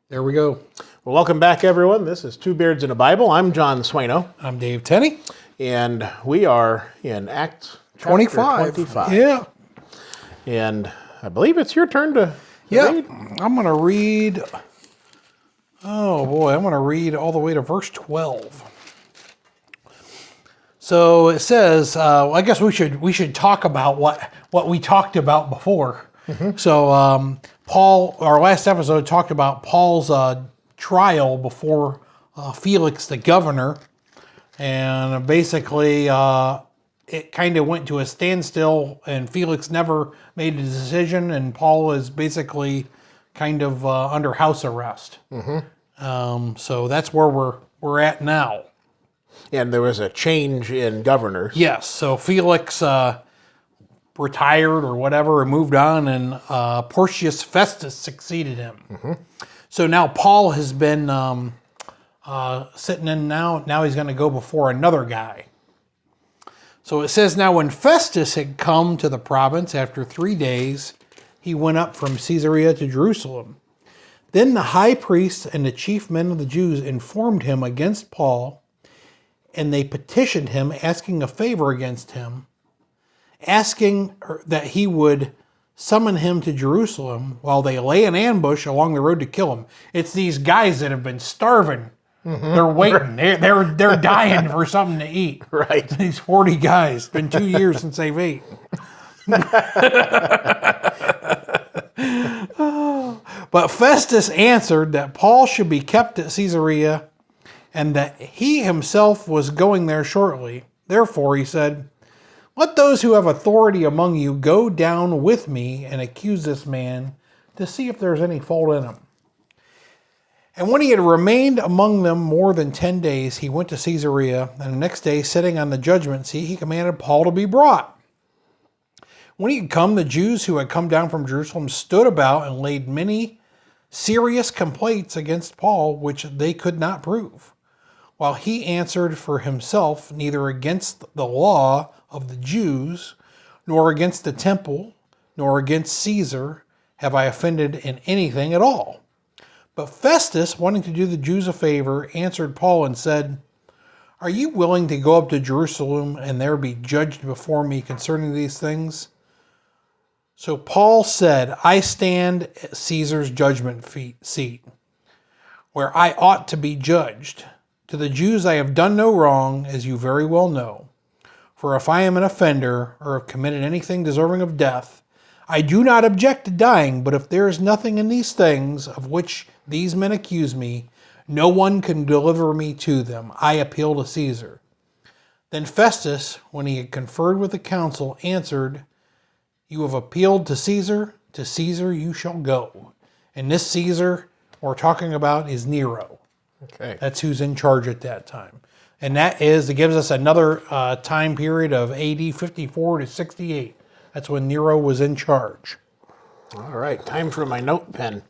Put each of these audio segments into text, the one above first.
There we go. Well, welcome back, everyone. This is Two Beards in a Bible. I'm John Swano, I'm Dave Tenney. and we are in Acts 25. Yeah. And I believe it's your turn to Yeah. read. I'm going to read. Oh, boy. I'm going to read all the way to verse 12. So it says, I guess we should talk about what we talked about before. Mm-hmm. So Paul, our last episode talked about Paul's trial before Felix, the governor, and basically it kind of went to a standstill, and Felix never made a decision, and Paul is basically kind of under house arrest. Mm-hmm. So that's where we're at now. And there was a change in governors. Yes, so Felix retired or whatever and moved on, and Porcius Festus succeeded him. Mm-hmm. So now Paul has been sitting in now. Now he's going to go before another guy. So it says, now when Festus had come to the province after 3 days, he went up from Caesarea to Jerusalem. Then the high priests and the chief men of the Jews informed him against Paul, and they petitioned him, asking a favor against him, asking that he would summon him to Jerusalem while they lay in ambush along the road to kill him. It's these guys that have been starving. Mm-hmm. They're waiting. They're dying for something to eat. Right. These 40 guys. It's been 2 years since they've ate. But Festus answered that Paul should be kept at Caesarea, and that he himself was going there shortly. Therefore, he said, let those who have authority among you go down with me and accuse this man to see if there's any fault in him. And when he had remained among them more than 10 days, he went to Caesarea, and the next day, sitting on the judgment seat, he commanded Paul to be brought. When he had come, the Jews who had come down from Jerusalem stood about and laid many serious complaints against Paul, which they could not prove. While he answered for himself, neither against the law of the Jews, nor against the temple, nor against Caesar, have I offended in anything at all. But Festus, wanting to do the Jews a favor, answered Paul and said, are you willing to go up to Jerusalem and there be judged before me concerning these things? So Paul said, I stand at Caesar's judgment seat, where I ought to be judged. To the Jews I have done no wrong, as you very well know. For if I am an offender, or have committed anything deserving of death, I do not object to dying, but if there is nothing in these things of which these men accuse me, no one can deliver me to them. I appeal to Caesar. Then Festus, when he had conferred with the council, answered, you have appealed to Caesar you shall go. And this Caesar we're talking about is Nero. Okay. That's who's in charge at that time. And it gives us another time period of AD 54 to 68. That's when Nero was in charge. All right. Time for my note pen.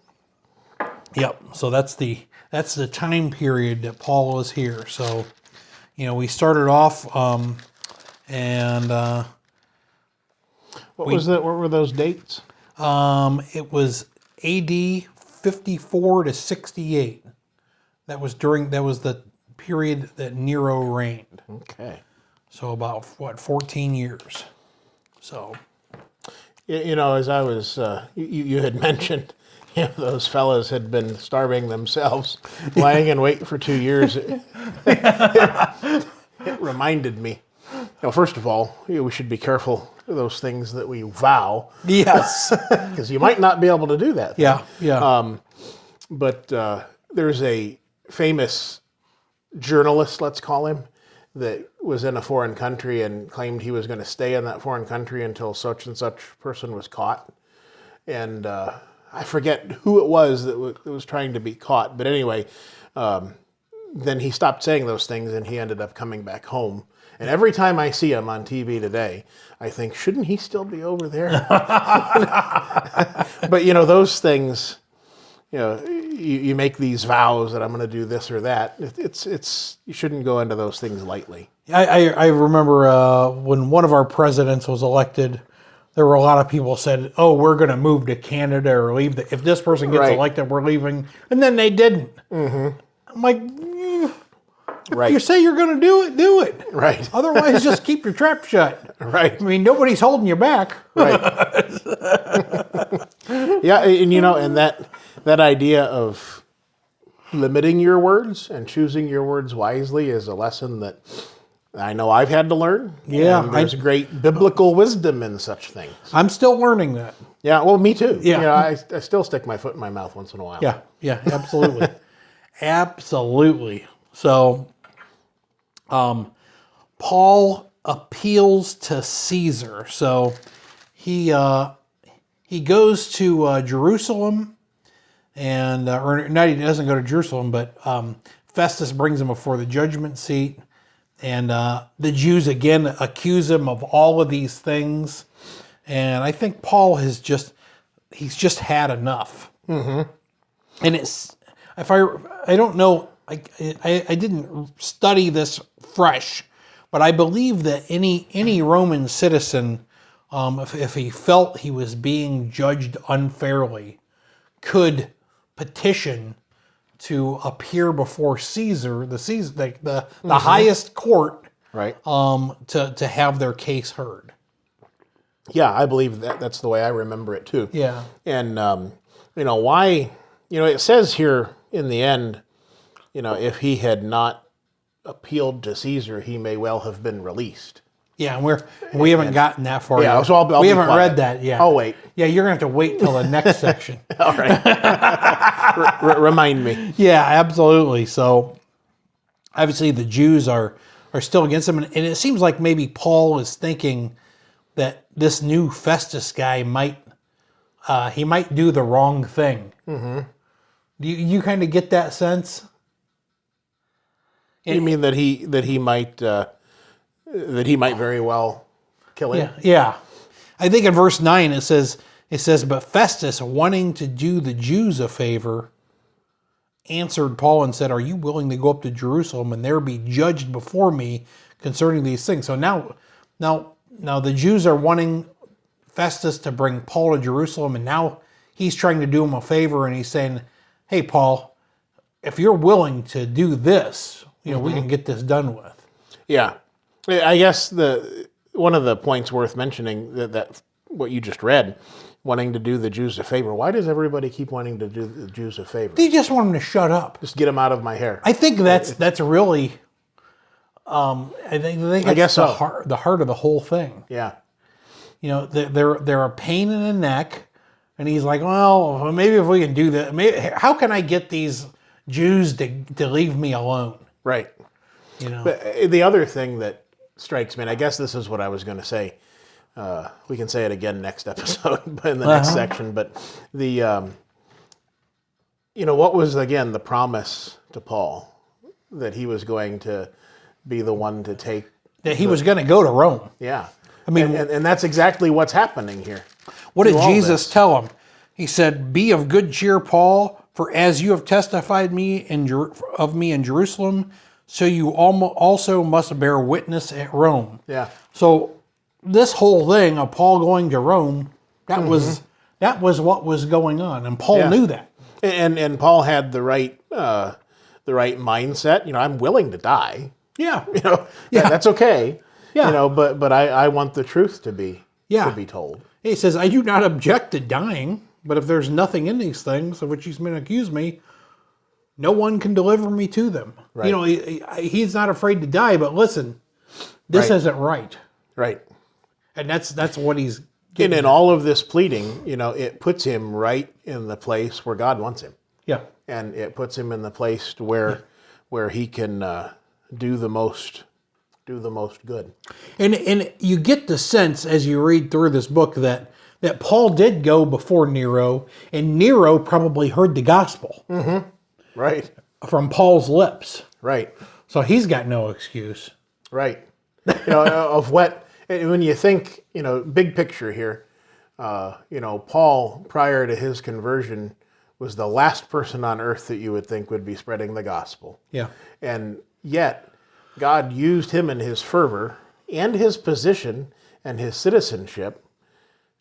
Yep. So that's the time period that Paul was here. So, we started off and what were those dates? It was AD 54 to 68. That was the period that Nero reigned. Okay. So about 14 years. So, as I was, you had mentioned, those fellas had been starving themselves, lying in wait for 2 years. It reminded me. First of all, we should be careful of those things that we vow. Yes. Because you might not be able to do that. Yeah. But there's a famous journalist, let's call him, that was in a foreign country and claimed he was going to stay in that foreign country until such and such person was caught. And I forget who it was that was trying to be caught. But anyway, then he stopped saying those things and he ended up coming back home. And every time I see him on TV today, I think, shouldn't he still be over there? But, those things, you make these vows that I'm going to do this or that. It's you shouldn't go into those things lightly. I remember when one of our presidents was elected, there were a lot of people said, "Oh, we're going to move to Canada or leave. If this person gets Right. elected, we're leaving." And then they didn't. I'm like, if you say you're going to do it, do it. Right. Otherwise, just keep your trap shut. Right. I mean, nobody's holding you back. Right. Yeah, and and that idea of limiting your words and choosing your words wisely is a lesson that I know I've had to learn. Yeah, and there's great biblical wisdom in such things. I'm still learning that. Yeah, well, me too. Yeah. I still stick my foot in my mouth once in a while. Yeah, absolutely. Absolutely. So, Paul appeals to Caesar. So he goes to Jerusalem, and or not, he doesn't go to Jerusalem, but Festus brings him before the judgment seat, and the Jews again accuse him of all of these things, and I think Paul he's just had enough. Mm-hmm. And I don't know. I didn't study this fresh, but I believe that any Roman citizen, if he felt he was being judged unfairly, could petition to appear before Caesar, the highest court, Right. to have their case heard. Yeah, I believe that's the way I remember it too. Yeah. And why? It says here in the end, if he had not appealed to Caesar, he may well have been released. Yeah, and we haven't gotten that far Yeah, yet. so I'll we be haven't quiet. read that yet. I'll wait. Yeah, you're gonna have to wait till the next section. All right. Remind me. Yeah, absolutely. So obviously the Jews are still against him, and it seems like maybe Paul is thinking that this new Festus guy might do the wrong thing. Mm-hmm. Do you kind of get that sense? You mean that he might very well kill him? Yeah. I think in verse 9 it says, but Festus, wanting to do the Jews a favor, answered Paul and said, "Are you willing to go up to Jerusalem and there be judged before me concerning these things?" So now the Jews are wanting Festus to bring Paul to Jerusalem, and now he's trying to do him a favor, and he's saying, "Hey, Paul, if you're willing to do this, we can get this done with." Yeah. I guess one of the points worth mentioning that what you just read, wanting to do the Jews a favor. Why does everybody keep wanting to do the Jews a favor? They just want him to shut up. Just get them out of my hair. I think that's really. I think I guess the so. the heart of the whole thing. Yeah. They're a pain in the neck, and he's like, "Well, maybe if we can do that, how can I get these Jews to leave me alone?" Right. But the other thing that strikes me, and I guess this is what I was going to say. We can say it again next episode, in the next section. But what was again the promise to Paul that he was going to be the one to take That he was going to go to Rome. Yeah. I mean, and that's exactly what's happening here. What did Jesus tell him? He said, "Be of good cheer, Paul, for as you have testified of me in Jerusalem, so you also must bear witness at Rome." Yeah. So this whole thing of Paul going to Rome, that was what was going on, and Paul knew that. And Paul had the right mindset. I'm willing to die. Yeah. That's okay. Yeah. But I want the truth to be told. He says, "I do not object to dying, but if there's nothing in these things of which he's been accused me, no one can deliver me to them." Right. He's not afraid to die, but listen, this isn't right. Right. And that's what he's getting. And in all of this pleading, it puts him right in the place where God wants him. Yeah. And it puts him in the place where he can do the most good. And you get the sense as you read through this book that Paul did go before Nero, and Nero probably heard the gospel. Mm-hmm. Right. From Paul's lips. Right. So he's got no excuse. Right. Of what, when you think, big picture here, Paul, prior to his conversion, was the last person on earth that you would think would be spreading the gospel. Yeah. And yet, God used him in his fervor and his position and his citizenship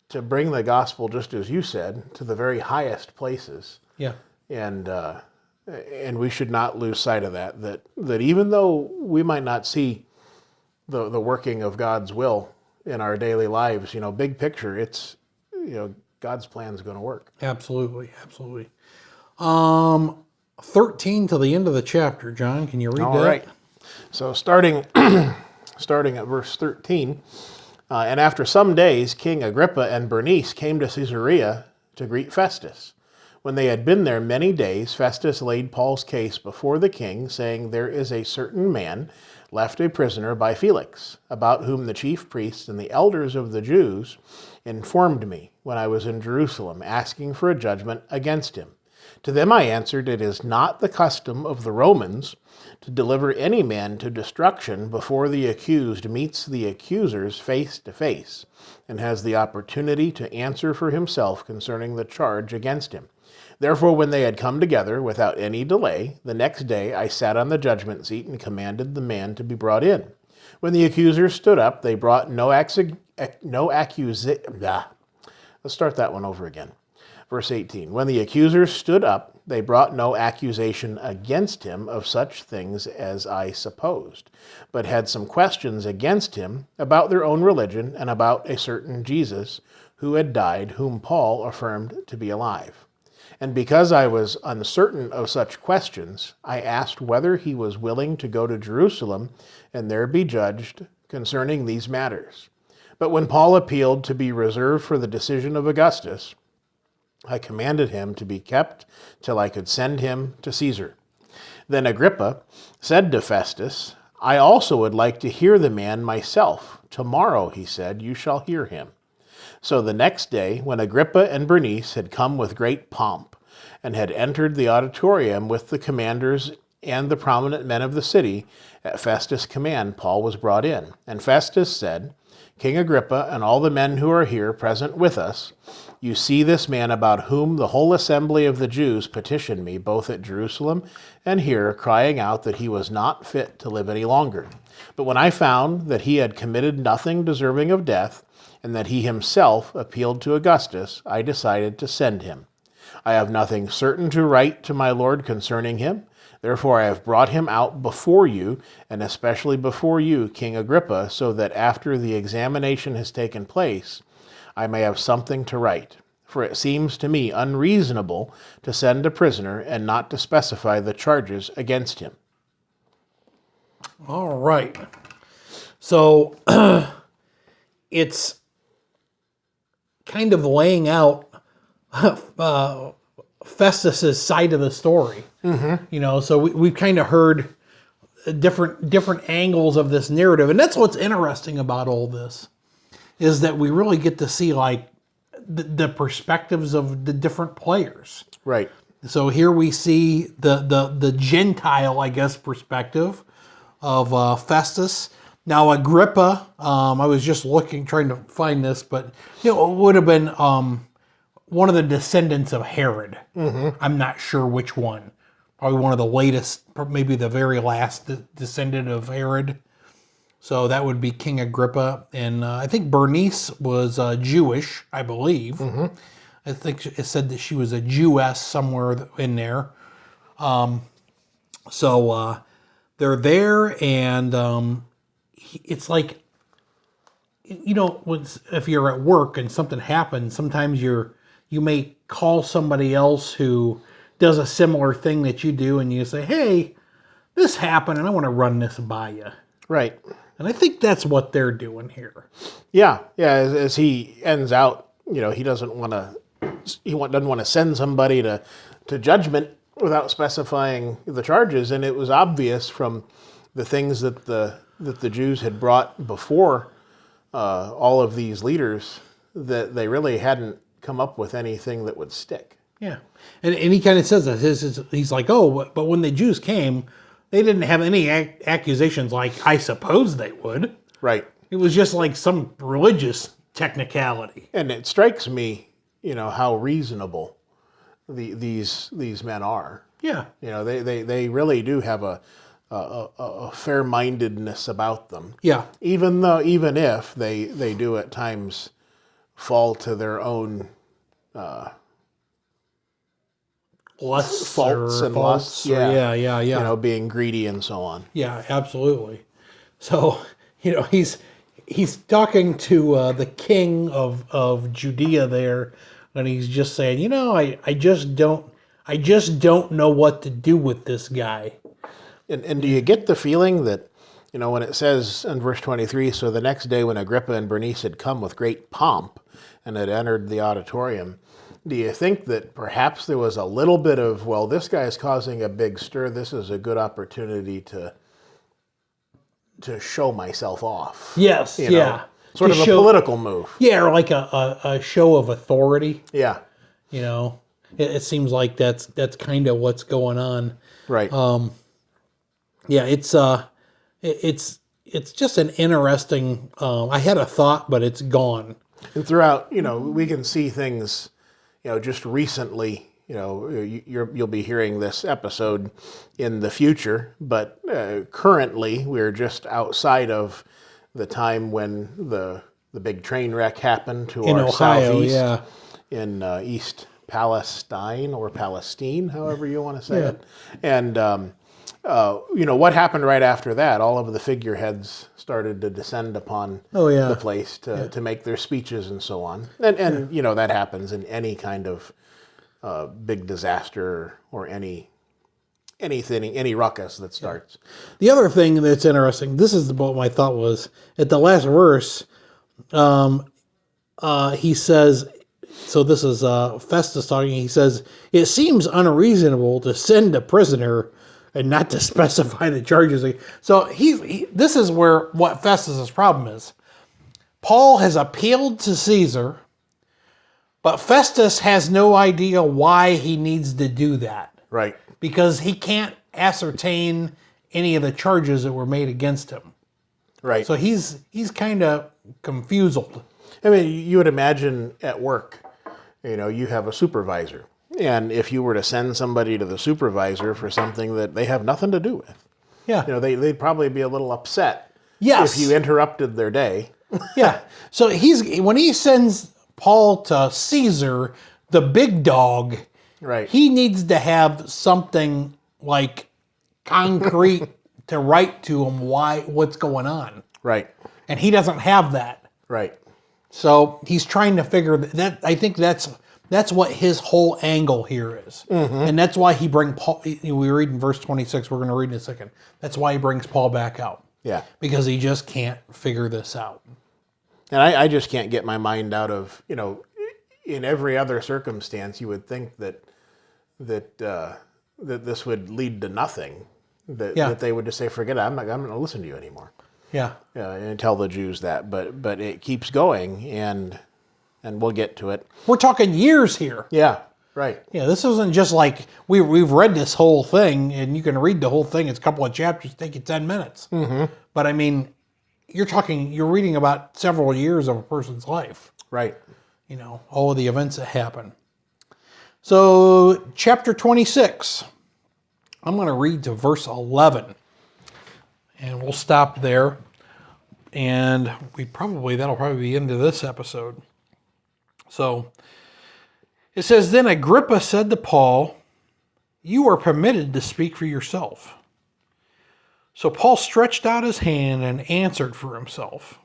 to bring the gospel, just as you said, to the very highest places. Yeah. And we should not lose sight of that even though we might not see the working of God's will in our daily lives, big picture, it's, God's plan is going to work. Absolutely. 13 to the end of the chapter, John. Can you read that? All right. So starting at verse 13, and after some days, King Agrippa and Bernice came to Caesarea to greet Festus. When they had been there many days, Festus laid Paul's case before the king, saying, "There is a certain man left a prisoner by Felix, about whom the chief priests and the elders of the Jews informed me when I was in Jerusalem, asking for a judgment against him. To them I answered, it is not the custom of the Romans to deliver any man to destruction before the accused meets the accusers face to face, and has the opportunity to answer for himself concerning the charge against him. Therefore, when they had come together without any delay, the next day I sat on the judgment seat and commanded the man to be brought in. When the accusers stood up, they brought no accusation. Let's start that one over again. Verse 18, when the accusers stood up, they brought no accusation against him of such things as I supposed, but had some questions against him about their own religion and about a certain Jesus who had died, whom Paul affirmed to be alive. And because I was uncertain of such questions, I asked whether he was willing to go to Jerusalem and there be judged concerning these matters. But when Paul appealed to be reserved for the decision of Augustus, I commanded him to be kept till I could send him to Caesar. Then Agrippa said to Festus, I also would like to hear the man myself. Tomorrow, he said, you shall hear him. So the next day, when Agrippa and Bernice had come with great pomp, and had entered the auditorium with the commanders and the prominent men of the city, at Festus' command, Paul was brought in. And Festus said, King Agrippa and all the men who are here present with us, you see this man about whom the whole assembly of the Jews petitioned me, both at Jerusalem and here, crying out that he was not fit to live any longer. But when I found that he had committed nothing deserving of death, and that he himself appealed to Augustus, I decided to send him. I have nothing certain to write to my Lord concerning him. Therefore I have brought him out before you, and especially before you, King Agrippa, so that after the examination has taken place, I may have something to write. For it seems to me unreasonable to send a prisoner and not to specify the charges against him. All right. So it's kind of laying out Festus's side of the story. Mm-hmm. So we've kind of heard different angles of this narrative, and that's what's interesting about all this, is that we really get to see like the perspectives of the different players. Right. So here we see the Gentile, I guess, perspective of Festus. Now Agrippa, I was just trying to find this, but it would have been one of the descendants of Herod. Mm-hmm. I'm not sure which one. Probably one of the latest, maybe the very last descendant of Herod. So that would be King Agrippa. And I think Bernice was Jewish, I believe. Mm-hmm. I think it said that she was a Jewess somewhere in there. So they're there, and it's like, if you're at work and something happens, sometimes you may call somebody else who does a similar thing that you do, and you say, hey, this happened, and I want to run this by you. Right. And I think that's what they're doing here. Yeah. As he ends out, he doesn't want to send somebody to judgment without specifying the charges, and it was obvious from the things that the Jews had brought before all of these leaders that they really hadn't come up with anything that would stick. Yeah. And he kind of says that. He's like, but when the Jews came, they didn't have any accusations like I suppose they would. Right. It was just like some religious technicality. And it strikes me, how reasonable these men are. Yeah. They really do have a fair-mindedness about them. Yeah. Even if they do at times fall to their own Lusts faults or and faults. lusts. Or, yeah. You know, being greedy and so on. Yeah, absolutely. So, he's talking to the king of Judea there, and he's just saying, I just don't know what to do with this guy. And do you get the feeling that, when it says in verse 23, so the next day when Agrippa and Bernice had come with great pomp and had entered the auditorium, do you think that perhaps there was a little bit of, well, this guy is causing a big stir, this is a good opportunity to show myself off? Yes, yeah. Sort of a political move. Yeah, or like a show of authority. Yeah. It seems like that's kind of what's going on. Right. Yeah, it's just an interesting. I had a thought, but it's gone. And throughout, we can see things, just recently. You'll be hearing this episode in the future, but currently we're just outside of the time when the big train wreck happened to In our Ohio, southeast, yeah. in East Palestine or Palestine, however you want to say it, and. What happened right after that? All of the figureheads started to descend upon the place to make their speeches and so on. And that happens in any kind of big disaster or any ruckus that starts. The other thing that's interesting, this is what my thought was, at the last verse, he says, so this is Festus talking, he says, it seems unreasonable to send a prisoner and not to specify the charges. So this is what Festus's problem is. Paul has appealed to Caesar, but Festus has no idea why he needs to do that. Right. Because he can't ascertain any of the charges that were made against him. Right. So he's kind of confused. I mean, you would imagine at work, you have a supervisor. And if you were to send somebody to the supervisor for something that they have nothing to do with, they'd probably be a little upset. Yes. If you interrupted their day. Yeah. So when he sends Paul to Caesar, the big dog, right, he needs to have something like concrete to write to him what's going on. Right. And he doesn't have that. Right. So he's trying to figure that. I think that's what his whole angle here is. Mm-hmm. And that's why he brings Paul. We read in verse 26, we're going to read in a second. That's why he brings Paul back out. Yeah. Because he just can't figure this out. And I just can't get my mind out of, in every other circumstance, you would think that this would lead to nothing. That they would just say, forget it, I'm not going to listen to you anymore. Yeah. And tell the Jews that. But it keeps going, and we'll get to it. We're talking years here. Yeah, right. Yeah, this isn't just like we've read this whole thing, and you can read the whole thing. It's a couple of chapters, take you 10 minutes. Mm-hmm. But I mean, you're reading about several years of a person's life. Right. All of the events that happen. So, chapter 26. I'm going to read to verse 11. And we'll stop there. And that'll probably be into this episode. So, it says, Then Agrippa said to Paul, You are permitted to speak for yourself. So Paul stretched out his hand and answered for himself.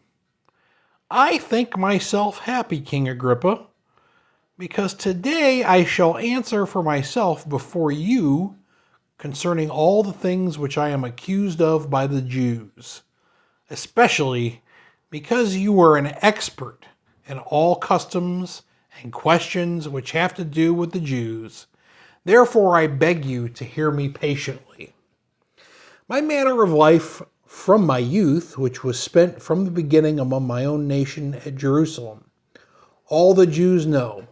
I think myself happy, King Agrippa, because today I shall answer for myself before you concerning all the things which I am accused of by the Jews, especially because you are an expert in all customs and questions which have to do with the Jews. Therefore I beg you to hear me patiently. My manner of life from my youth, which was spent from the beginning among my own nation at Jerusalem, all the Jews know.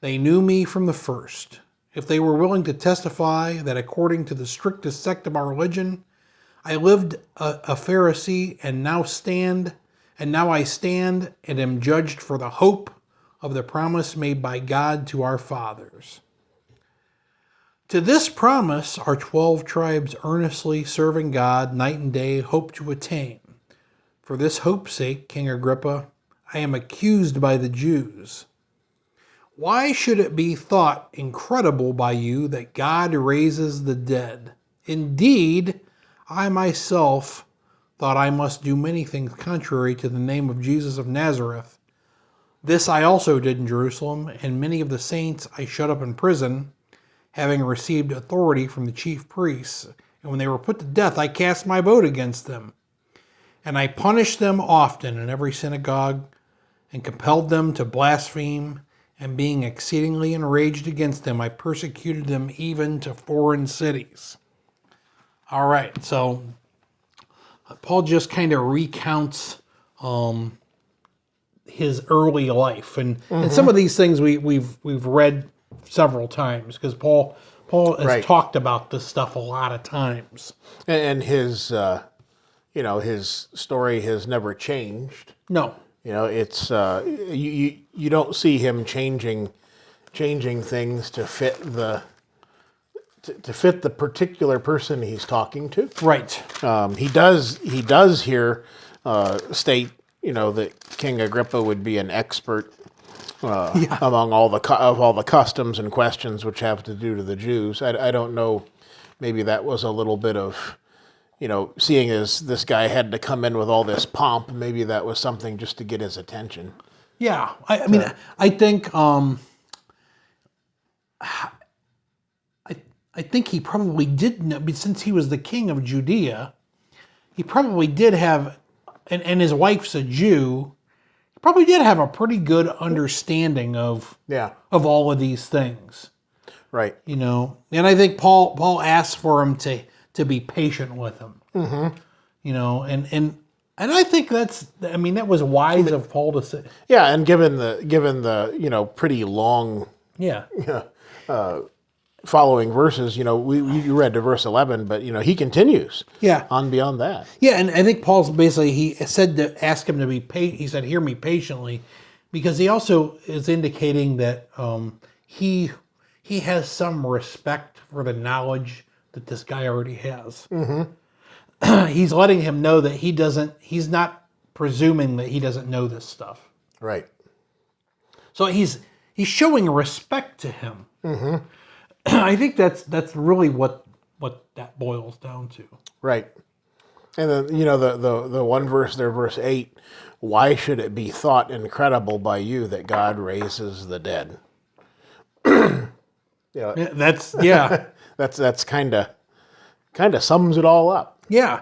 They knew me from the first. If they were willing to testify that according to the strictest sect of our religion, I lived a Pharisee and now I stand and am judged for the hope of the promise made by God to our fathers. To this promise our 12 tribes earnestly serving God night and day hope to attain. For this hope's sake, King Agrippa, I am accused by the Jews. Why should it be thought incredible by you that God raises the dead? Indeed, I myself thought I must do many things contrary to the name of Jesus of Nazareth. This I also did in Jerusalem, and many of the saints I shut up in prison, having received authority from the chief priests. And when they were put to death, I cast my vote against them. And I punished them often in every synagogue, and compelled them to blaspheme, and being exceedingly enraged against them, I persecuted them even to foreign cities. All right, so Paul just kind of recounts his early life, and some of these things we've read several times because Paul has talked about this stuff a lot of times, and his his story has never changed. No, It's you don't see him changing things to fit the particular person he's talking to. right? He does here state that King Agrippa would be an expert among all the customs and questions which have to do to the Jews. I don't know, maybe that was a little bit of, seeing as this guy had to come in with all this pomp, maybe that was something just to get his attention. Yeah, I mean, I think I think he probably did know, since he was the king of Judea, he probably did have, and his wife's a Jew, he probably did have a pretty good understanding of all of these things. Right. And I think Paul asked for him to be patient with him. Mm-hmm. And I think that was wise of Paul to say. Yeah, and given the pretty long following verses, we read to verse 11, but he continues on beyond that. Yeah, and I think Paul's basically, he said to ask him to be patient. He said, "Hear me patiently," because he also is indicating that he has some respect for the knowledge that this guy already has. Mm-hmm. He's letting him know that he's not presuming that he doesn't know this stuff. Right. So he's showing respect to him. Mm-hmm. I think that's really what that boils down to. Right. And then, the one verse there, verse 8, why should it be thought incredible by you that God raises the dead? That's that's kind of sums it all up. Yeah.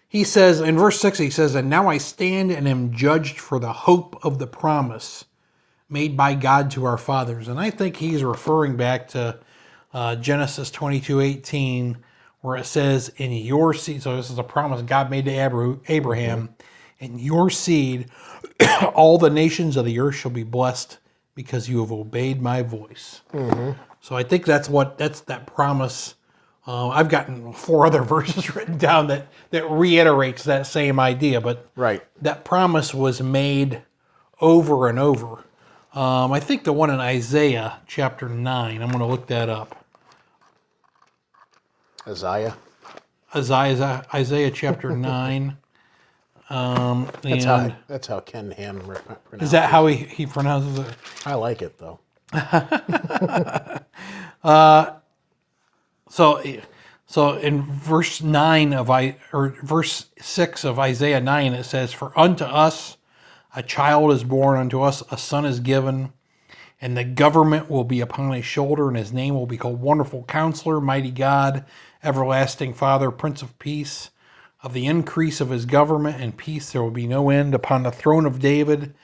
He says in verse 6, he says, "And now I stand and am judged for the hope of the promise made by God to our fathers." And I think he's referring back to Genesis 22:18, where it says, "In your seed," so this is a promise God made to Abraham, "In your seed, all the nations of the earth shall be blessed because you have obeyed my voice." Mm-hmm. So I think that's that promise. I've gotten 4 other verses written down that reiterates that same idea, but that promise was made over and over. I think the one in Isaiah chapter 9, I'm going to look that up. Isaiah chapter 9. That's how Ken Ham pronounces it. Is that how he pronounces it? I like it, though. So in verse 6 of Isaiah 9, it says, "For unto us a child is born, unto us a son is given, and the government will be upon his shoulder, and his name will be called Wonderful Counselor, Mighty God, Everlasting Father, Prince of Peace. Of the increase of his government and peace there will be no end upon the throne of David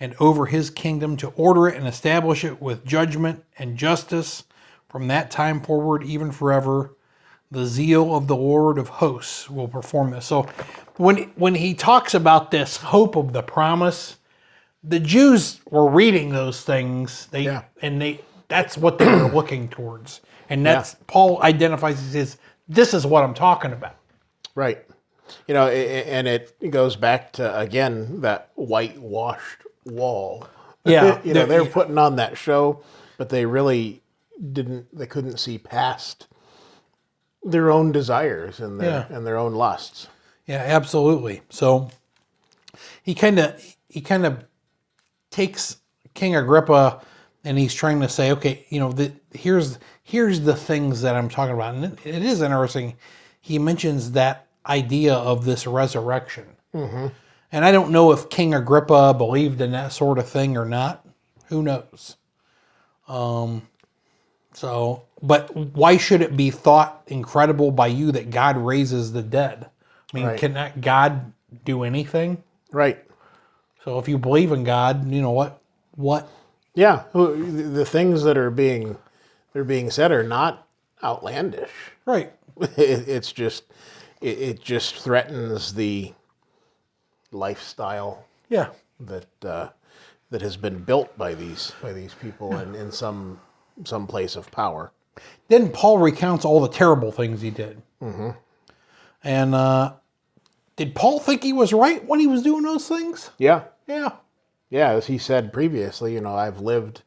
and over his kingdom, to order it and establish it with judgment and justice from that time forward, even forever. The zeal of the Lord of hosts will perform this." So when he talks about this hope of the promise, the Jews were reading those things. That's what they were looking towards. And Paul identifies as, this is what I'm talking about. Right. And it goes back to, again, that whitewashed wall. Yeah. They're putting on that show, but they really they couldn't see past their own desires and their own lusts. Yeah, absolutely. So he kind of takes King Agrippa and he's trying to say, okay, here's the things that I'm talking about. And it is interesting. He mentions that idea of this resurrection. Mm-hmm. And I don't know if King Agrippa believed in that sort of thing or not. Who knows? But why should it be thought incredible by you that God raises the dead? I mean, Can that God do anything? Right. So if you believe in God, what? Yeah, the things that are being said are not outlandish. Right. It's just it just threatens the lifestyle. Yeah. That has been built by these people in some place of power. Then Paul recounts all the terrible things he did. Mm-hmm. And did Paul think he was right when he was doing those things? Yeah. Yeah. Yeah, as he said previously, I've lived.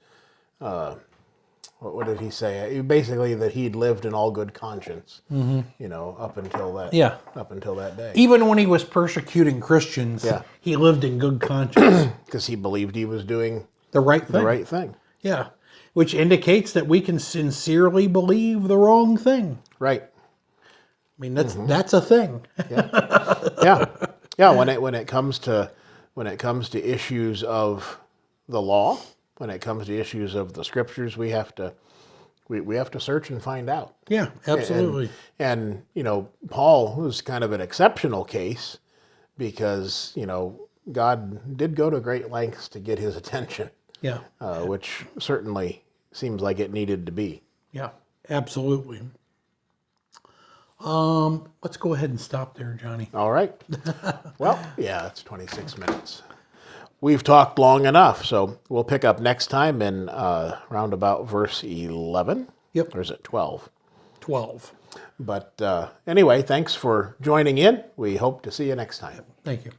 What did he say? Basically, that he'd lived in all good conscience. Mm-hmm. Up until that. Yeah. Up until that day. Even when he was persecuting Christians, he lived in good conscience because he believed he was doing the right thing. The right thing. Yeah, which indicates that we can sincerely believe the wrong thing. Right. I mean, that's a thing. Yeah. When it comes to issues of the law, when it comes to issues of the scriptures, we have to search and find out. Yeah, absolutely. And Paul was kind of an exceptional case because God did go to great lengths to get his attention. Yeah. Which certainly seems like it needed to be. Yeah, absolutely. Let's go ahead and stop there, Johnny. All right. Well, yeah, it's 26 minutes. We've talked long enough, so we'll pick up next time in round about verse 11. Yep. Or is it 12? 12. But anyway, thanks for joining in. We hope to see you next time. Thank you.